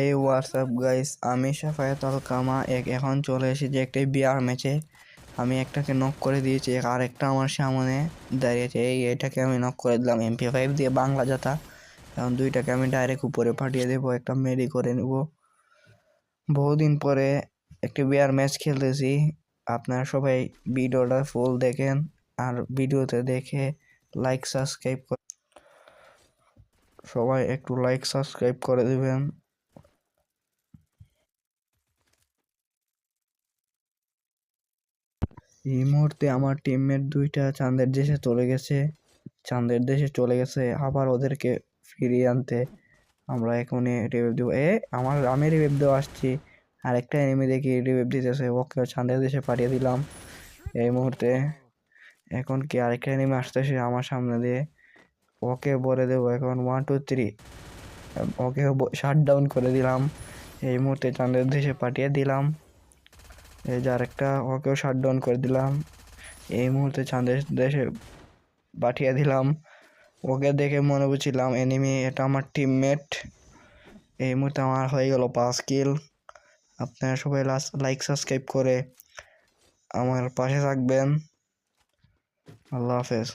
এই WhatsApp guys, আমি সাফায়াতুল কামা এখন চলে এসেছি একটি বিয়ার ম্যাচে। আমি একটাকে নক করে দিয়েছি, আর একটা আমার সামনে দাঁড়িয়েছে। এটাকে আমি নক করে দিলাম MP5 দিয়ে বাংলা জাতা। এখন দুইটাকে আমি ডাইরেক্ট উপরে পাঠিয়ে দেবো, একটা মেডি করে নেব। বহুদিন পরে একটি বিয়ার ম্যাচ খেলতেছি। আপনারা সবাই ভিডিওটা ফুল দেখেন, আর ভিডিওতে দেখে লাইক সাবস্ক্রাইব সবাই একটু লাইক সাবস্ক্রাইব করে দেবেন। এই মুহূর্তে আমার টিমমেট দুইটা চাঁদের দেশে চলে গেছে আবার ওদেরকে ফিরিয়ে আনতে। আমরা এখনই রিভাইভ দেবো। আমি রিভাইভ দেওয়া আসছি, আর একটা এনিমি দেখি রিভাইভ দিতেছে, ওকে চাঁদের দেশে পাঠিয়ে দিলাম এই মুহূর্তে। এখন কি আরেকটা এনিমি আসতেছে আমার সামনে দিয়ে, ওকে বলে দেবো এখন 1 2 3, ওকে শাট ডাউন করে দিলাম এই মুহূর্তে, চাঁদের দেশে পাঠিয়ে দিলাম। এই যে আরেকটা, ওকেও শাট ডাউন করে দিলাম এই মুহূর্তে, চাঁদের দেশে পাঠিয়ে দিলাম। ওকে দেখে মনে বুঝছিলাম এনিমি, এটা আমার টিমমেট। এই মুহূর্তে আমার হয়ে গেল 5 কিল। আপনারা সবাই লাইক সাবস্ক্রাইব করে আমার পাশে থাকবেন। আল্লাহ হাফেজ।